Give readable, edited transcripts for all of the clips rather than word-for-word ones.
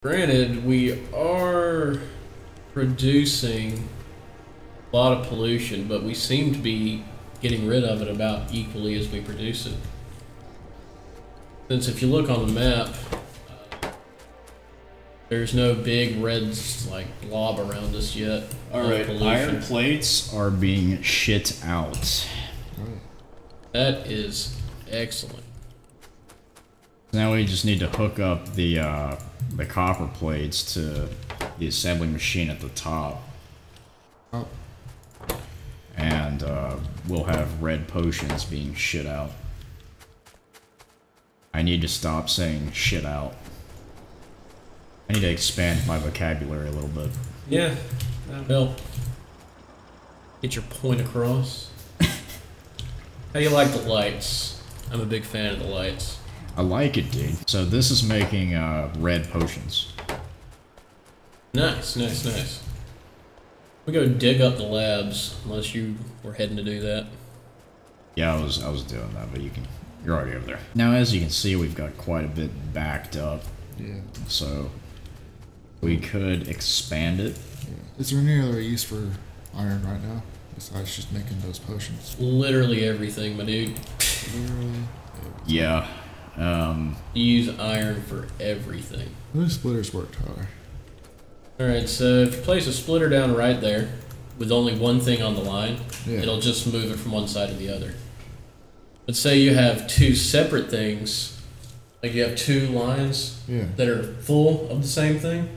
Granted, we are producing a lot of pollution, but we seem to be getting rid of it about equally as we produce it. Since if you look on the map, there's no big red like blob around us yet. Alright, iron plates are being shit out. That is excellent. Now we just need to hook up the copper plates to the assembling machine at the top. Oh. And we'll have red potions being shit out. I need to stop saying shit out. I need to expand my vocabulary a little bit. Yeah, that'll help. Get your point across. How you like the lights? I'm a big fan of the lights. I like it, dude. So this is making red potions. Nice, nice, nice. We go dig up the labs, unless you were heading to do that. Yeah, I was doing that, but you're already over there. Now, as you can see, we've got quite a bit backed up. Yeah. So we could expand it. Yeah. Is there any other use for iron right now besides just making those potions? Literally everything, my dude. Literally everything. Yeah. You use iron for everything. How do splitters work, Tyler? Alright, so if you place a splitter down right there, with only one thing on the line, it'll just move it from one side to the other. But say you have two separate things, like you have two lines that are full of the same thing,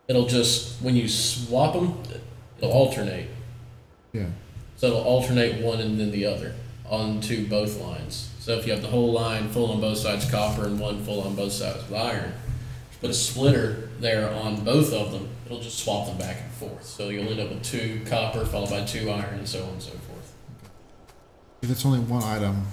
it'll just, when you swap them, it'll alternate. Yeah. So it'll alternate one and then the other onto both lines. So if you have the whole line full on both sides copper and one full on both sides with iron, put a splitter there on both of them, it'll just swap them back and forth. So you'll end up with 2 copper followed by 2 iron and so on and so forth. If it's only one item,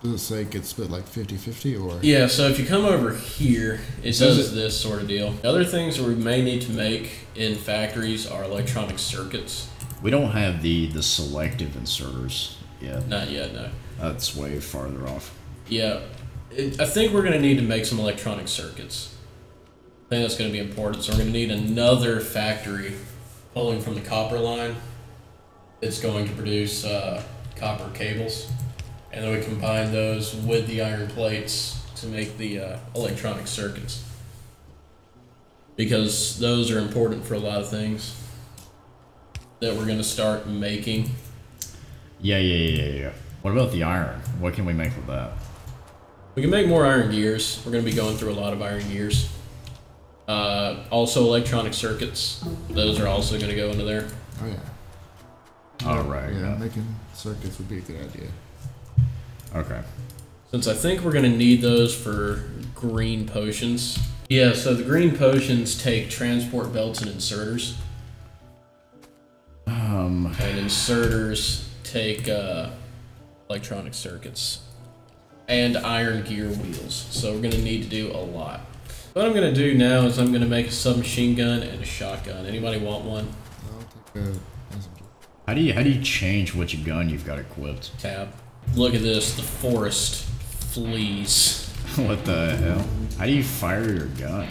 does it say it gets split like 50-50 or? Yeah, so if you come over here, it does this sort of deal. Other things that we may need to make in factories are electronic circuits. We don't have the selective inserters yet. Not yet, no. That's way farther off. Yeah, I think we're going to need to make some electronic circuits. I think that's going to be important. So we're going to need another factory pulling from the copper line. It's going to produce copper cables. And then we combine those with the iron plates to make the electronic circuits. Because those are important for a lot of things that we're going to start making. Yeah. What about the iron? What can we make with that? We can make more iron gears. We're going to be going through a lot of iron gears. Also electronic circuits. Those are also going to go into there. Oh, yeah. Alright. Yeah, making circuits would be a good idea. Okay. Since I think we're going to need those for green potions. Yeah, so the green potions take transport belts and inserters. And inserters take electronic circuits and iron gear wheels. So we're going to need to do a lot. What I'm going to do now is I'm going to make a submachine gun and a shotgun. Anybody want one? I'll take a SMG. How do you change which gun you've got equipped? Tab. Look at this, the forest flees. What the hell? How do you fire your gun?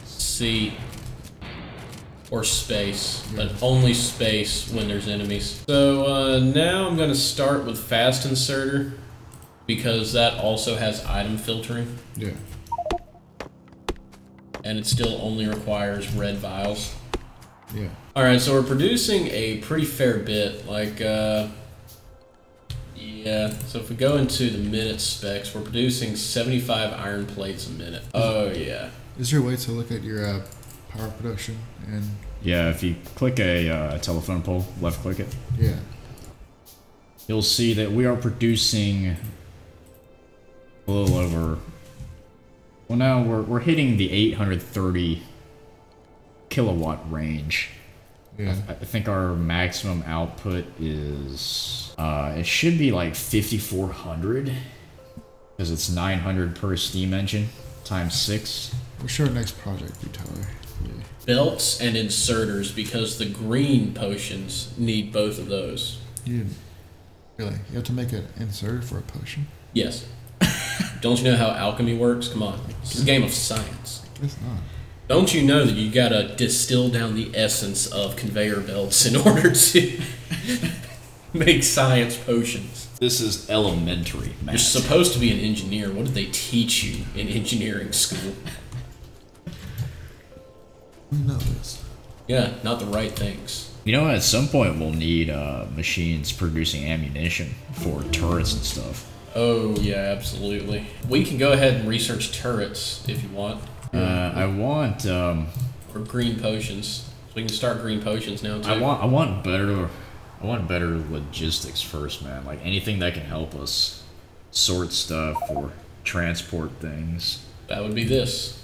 C or space, but only space when there's enemies. So now I'm going to start with fast inserter because that also has item filtering. Yeah. And it still only requires red vials. Yeah. Alright, so we're producing a pretty fair bit, like, yeah, so if we go into the minute specs, we're producing 75 iron plates a minute. Oh, yeah. Is there a way to look at your power production? And Yeah, if you click a telephone pole, left click it, yeah. you'll see that we are producing a little over, well now we're hitting the 830 kilowatt range. Yeah. I think our maximum output is, it should be like 5,400 because it's 900 per steam engine times 6. What's sure next project be, Tyler? Yeah. Belts and inserters because the green potions need both of those. Really? You have to make an insert for a potion? Yes. Don't you know how alchemy works? Come on. It's a game of science. I guess not. Don't you know that you gotta distill down the essence of conveyor belts in order to make science potions? This is elementary math. You're supposed to be an engineer. What did they teach you in engineering school? We know this. Yeah, not the right things. You know, at some point we'll need machines producing ammunition for turrets and stuff. Oh, yeah, absolutely. We can go ahead and research turrets if you want. I want or green potions. So we can start green potions now too. I want better logistics first, man. Like anything that can help us sort stuff or transport things. That would be this.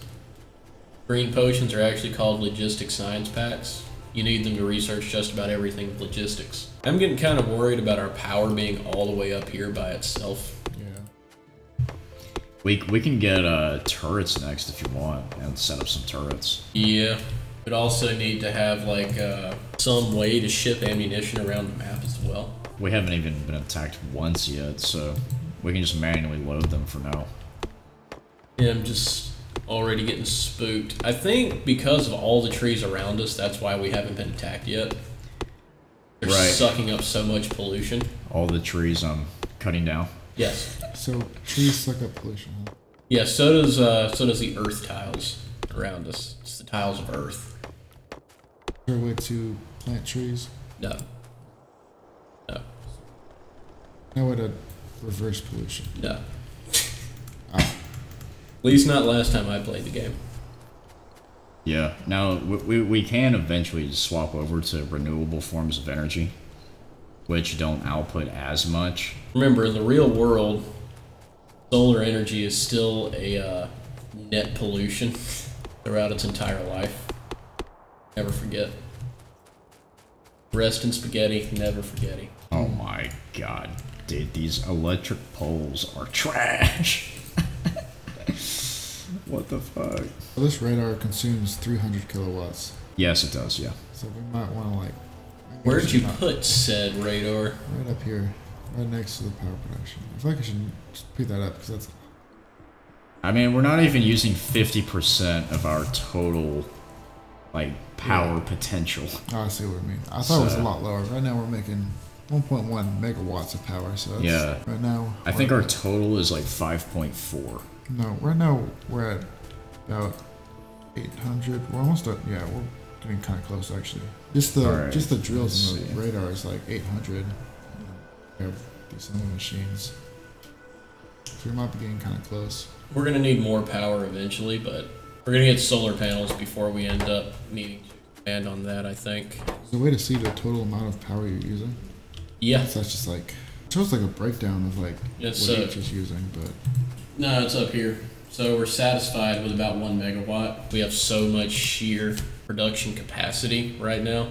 Green potions are actually called logistic science packs. You need them to research just about everything with logistics. I'm getting kind of worried about our power being all the way up here by itself. We can get turrets next if you want, and set up some turrets. Yeah. We'd also need to have like some way to ship ammunition around the map as well. We haven't even been attacked once yet, so we can just manually load them for now. Yeah, I'm just already getting spooked. I think because of all the trees around us, that's why we haven't been attacked yet. They're sucking up so much pollution. All the trees I'm cutting down. Yes. So trees suck up pollution, huh? Yeah, so does the earth tiles around us. It's the tiles of earth. Is there a way to plant trees? No. No. No way to reverse pollution? No. At least not last time I played the game. Yeah. Now, we can eventually swap over to renewable forms of energy, which don't output as much. Remember, in the real world, solar energy is still a net pollution throughout its entire life. Never forget. Rest in spaghetti, never forgetty. Oh my god, dude, these electric poles are trash. What the fuck? Well, this radar consumes 300 kilowatts. Yes, it does, yeah. So we might want to like... Where'd you put said radar? Right up here. Right next to the power production. I feel like I should just pick that up because that's... I mean, we're not even using 50% of our total, like, power potential. Oh, I see what I mean. I thought it was a lot lower. Right now we're making 1.1 megawatts of power, so that's, yeah. Right now... I think our total is like 5.4. No, right now we're at about 800. We're almost at... Yeah, we're getting kind of close, actually. Just the drills and the radar is like 800. We have these other machines. So we might be getting kind of close. We're going to need more power eventually, but we're going to get solar panels before we end up needing to expand on that, I think. Is there a way to see the total amount of power you're using? Yeah. So that's just like... It shows like a breakdown of like what each is using, but... No, it's up here. So we're satisfied with about 1 megawatt. We have so much sheer production capacity right now.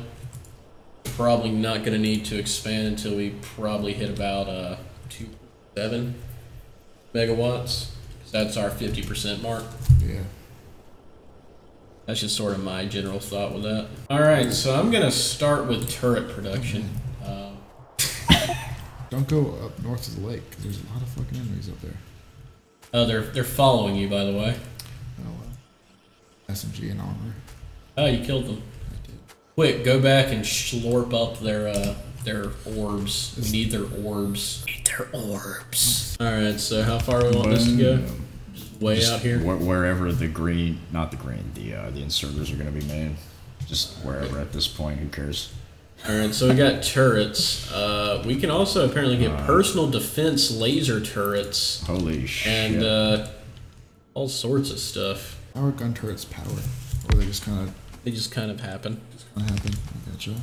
Probably not going to need to expand until we probably hit about 2.7 megawatts. That's our 50% mark. Yeah. That's just sort of my general thought with that. All right, so I'm going to start with turret production. Don't go up north of the lake, because there's a lot of fucking enemies up there. Oh, they're following you, by the way. Oh, well. SMG and armor. Oh, you killed them. I did. Quick, go back and slurp up their orbs. We need their orbs. Need their orbs. All right, so how far do we want this to go? Just way out here? Wherever the green, not the green, the inserters are going to be made. Just wherever at this point, who cares? Alright, so we got turrets. We can also apparently get personal defense laser turrets. Holy shit. And all sorts of stuff. How are gun turrets powered? Or they just kind of... They just kind of happen. Just kind of happen. I gotcha.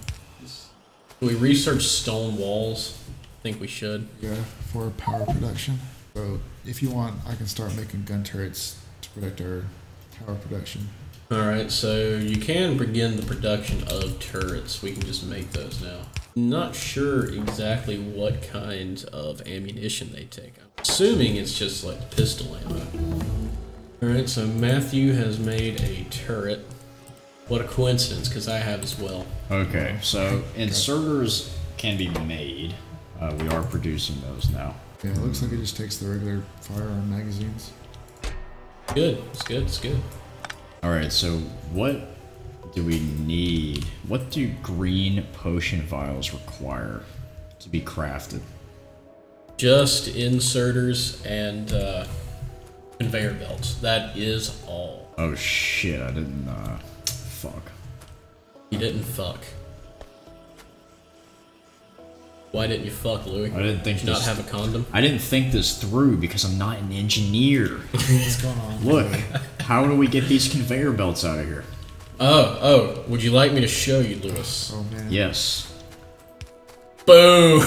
Do we research stone walls? I think we should. Yeah, for power production. So if you want, I can start making gun turrets to protect our power production. Alright, so you can begin the production of turrets. We can just make those now. Not sure exactly what kind of ammunition they take. I'm assuming it's just like pistol ammo. Alright, so Matthew has made a turret. What a coincidence, because I have as well. Okay, so inserters can be made. We are producing those now. Yeah, it looks like it just takes the regular firearm magazines. Good, it's good, it's good. Alright, so what do we need? What do green potion vials require to be crafted? Just inserters and conveyor belts. That is all. Oh shit, I didn't, fuck. You didn't fuck. Why didn't you fuck, Louis? I didn't think Did you not have a condom? I didn't think this through because I'm not an engineer. What's going on? Look, how do we get these conveyor belts out of here? Oh, would you like me to show you, Louis? Oh man. Yes. Boom!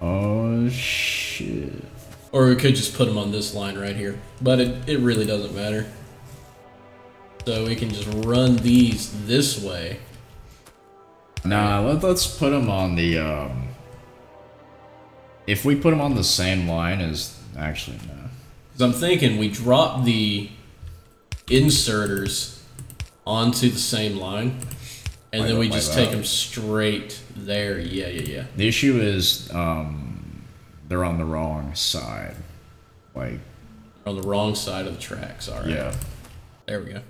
Oh shit. Or we could just put them on this line right here. But it really doesn't matter. So we can just run these this way. Nah, let's put them on the, if we put them on the same line as... Actually, no. Because I'm thinking we drop the inserters onto the same line. And then we just take them straight there. Yeah. The issue is, they're on the wrong side. Like... On the wrong side of the tracks, alright. Yeah. There we go.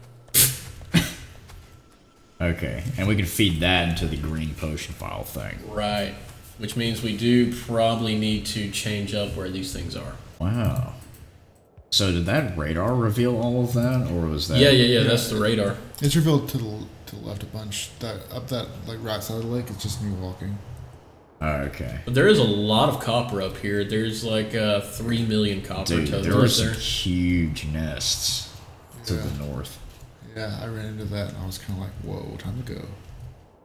Okay, and we can feed that into the green potion file thing. Right. Which means we do probably need to change up where these things are. Wow. So did that radar reveal all of that, or was that... Yeah, that's the radar. It's revealed to the left a bunch. That up that like right side of the lake, it's just me walking. Okay. But there is a lot of copper up here. There's like 3 million copper Dude, total there were some there. huge nests to Yeah. the north. Yeah, I ran into that and I was kind of like, whoa, time to go.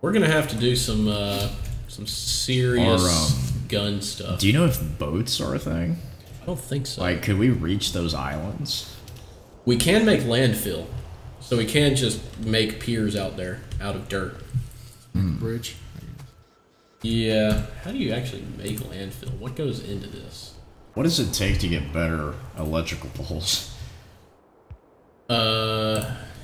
We're gonna have to do some serious gun stuff. Do you know if boats are a thing? I don't think so. Like, could we reach those islands? We can make landfill, so we can just make piers out there out of dirt. Bridge. Yeah. How do you actually make landfill? What goes into this? What does it take to get better electrical poles?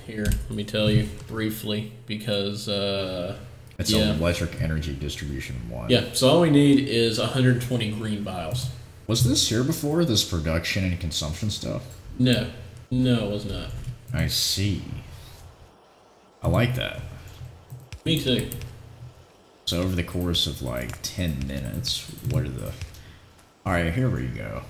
Here, let me tell you briefly, because It's an electric energy distribution one. Yeah, so all we need is 120 green vials. Was this here before, this production and consumption stuff? No, it was not. I see. I like that. Me too. So over the course of like 10 minutes, what are the... Alright, here we go.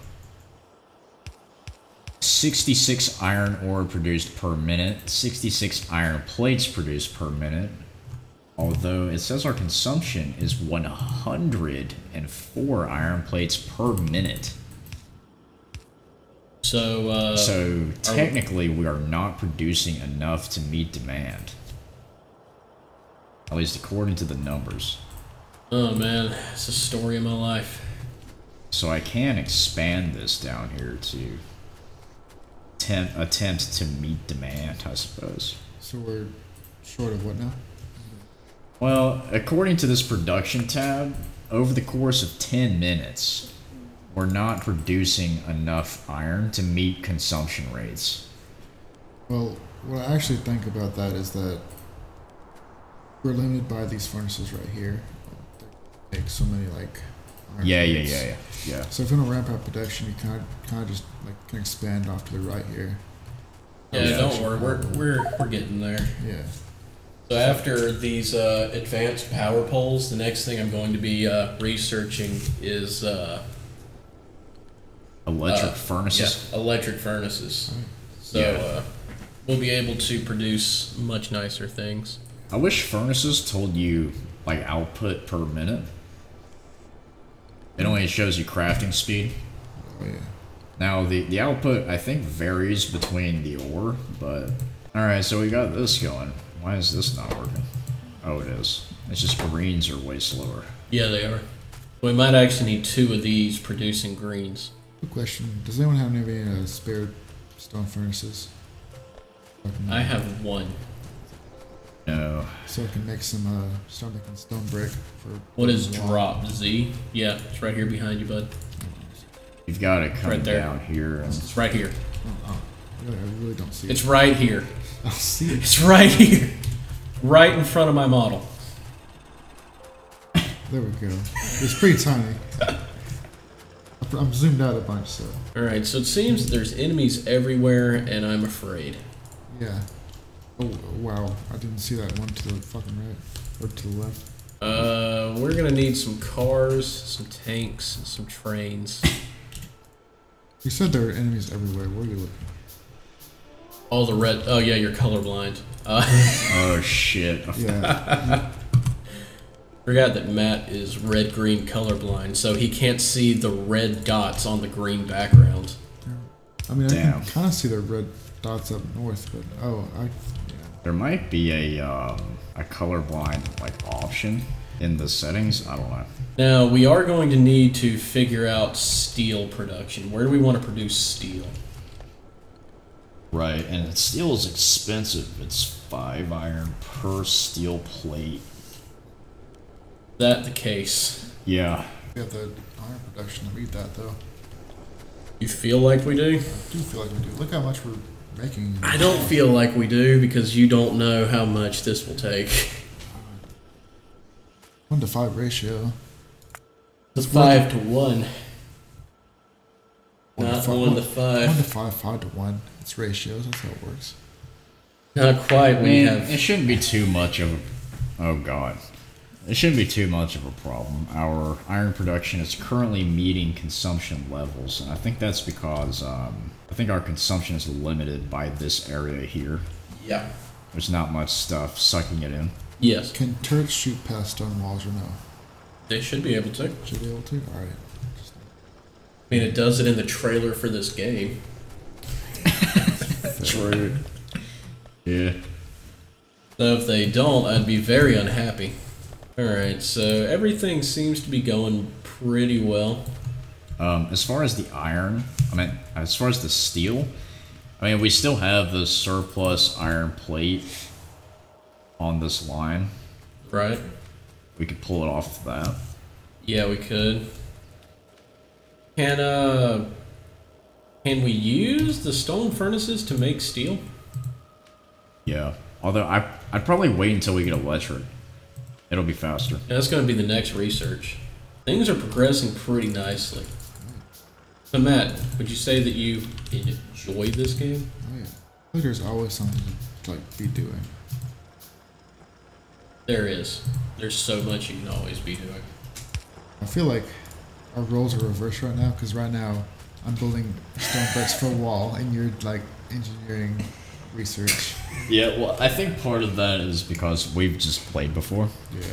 66 iron ore produced per minute, 66 iron plates produced per minute. Although it says our consumption is 104 iron plates per minute. So, technically we are not producing enough to meet demand. At least according to the numbers. Oh man, it's the story of my life. So I can expand this down here to attempt to meet demand, I suppose. So we're short of what now? Well, according to this production tab, over the course of 10 minutes, we're not producing enough iron to meet consumption rates. Well, what I actually think about that is that we're limited by these furnaces right here. They make so many like iron plates. Yeah. So if you want to ramp up production, you kind of just like can expand off to the right here. Yeah, don't worry, we're getting there. Yeah. So after these advanced power poles, the next thing I'm going to be researching is electric furnaces. Yeah, electric furnaces. So we'll be able to produce much nicer things. I wish furnaces told you like output per minute. It only shows you crafting speed. Oh yeah. Now the output I think varies between the ore, but alright, so we got this going. Why is this not working? Oh, it is. It's just greens are way slower. Yeah, they are. We might actually need 2 of these producing greens. Good question. Does anyone have any spare stone furnaces? I have 1. No. So I can make some start making stone brick for. What is drop? Z? Yeah, it's right here behind you, bud. You've got to come Right there. down here. And... It's right here. Oh, I really don't see it. It's right here. I'll see it. It's right here. Right in front of my model. There we go. It's pretty tiny. I I'm zoomed out a bunch, so. Alright, so it seems that there's enemies everywhere, and I'm afraid. Yeah. Oh, wow. I didn't see that one to the fucking right. Or to the left. We're gonna need some cars, some tanks, and some trains. You said there were enemies everywhere. Where are you looking? All the red. Oh yeah, you're colorblind. Oh shit. Yeah. Forgot that Matt is red-green colorblind, so he can't see the red dots on the green background. I mean, I can kind of see the red dots up north, but yeah. There might be a colorblind like option in the settings. I don't know. Now we are going to need to figure out steel production. Where do we want to produce steel? Right, and steel is expensive. It's 5 iron per steel plate. Is that the case? Yeah. We have the iron production to meet that, though. You feel like we do? I do feel like we do. Look how much we're making. I don't feel like we do because you don't know how much this will take. 1-to-5 ratio. It's 5 to 1. Not 1 to 5. 1 to 5, 5 to 1. It's ratios. That's how it works. Not quite. I mean, it shouldn't be too much of a. Oh god. It shouldn't be too much of a problem. Our iron production is currently meeting consumption levels, and I think that's because I think our consumption is limited by this area here. Yeah. There's not much stuff sucking it in. Yes. Can turrets shoot past stone walls or no? They should be able to. Should be able to? Alright. I mean, it does it in the trailer for this game. True. Yeah. So if they don't, I'd be very unhappy. Alright, so everything seems to be going pretty well. As far as the iron, as far as the steel, we still have the surplus iron plate on this line. Right. We could pull it off of that. Yeah, we could. Can we use the stone furnaces to make steel? Yeah. Although I'd probably wait until we get electric. It'll be faster. Yeah, that's going to be the next research. Things are progressing pretty nicely. So Matt, would you say that you enjoyed this game? Oh yeah. I think there's always something to be doing. There is. There's so much you can always be doing. I feel like our roles are reversed right now, because right now I'm building stone bricks for a wall, and you're like engineering research. Yeah, well, I think part of that is because we've just played before. Yeah.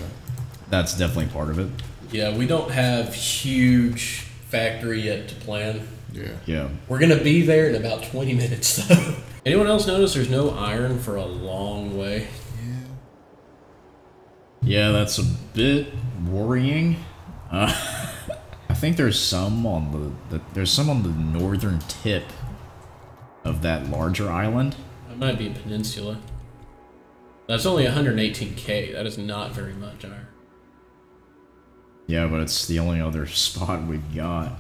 That's definitely part of it. Yeah, we don't have huge factory yet to plan. Yeah. Yeah. We're going to be there in about 20 minutes, though. Anyone else notice there's no iron for a long way? Yeah. Yeah, that's a bit worrying. I think there's some on the northern tip of that larger island. That might be a peninsula. That's only 118k. That is not very much iron. Yeah, but it's the only other spot we've got.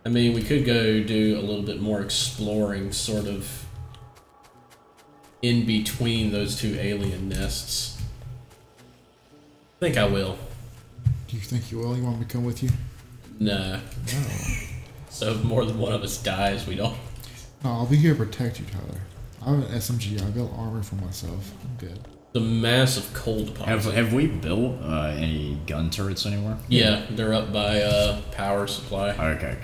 I mean, we could go do a little bit more exploring, sort of in between those two alien nests. I think I will. Do you think you will? You want me to come with you? Nah. No. So if more than one of us dies, we don't. No, I'll be here to protect you, Tyler. I have an SMG. I built armor for myself. I'm good. The massive coal deposit. Have we built any gun turrets anywhere? Yeah, they're up by power supply. Okay.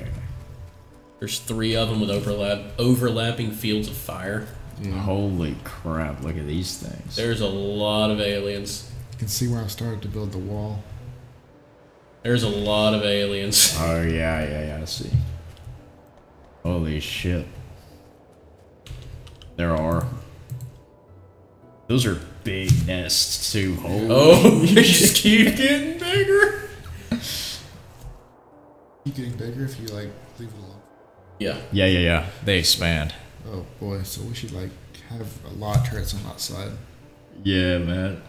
There's 3 of them with overlapping fields of fire. Yeah. Holy crap, look at these things. There's a lot of aliens. You can see where I started to build the wall. There's a lot of aliens. Oh, yeah, I see. Holy shit. There are. Those are big nests, too. Oh, they just keep getting bigger. Keep getting bigger if you, leave it alone. Yeah. Yeah. They expand. Oh, boy. So we should, have a lot of turrets on that side. Yeah, man.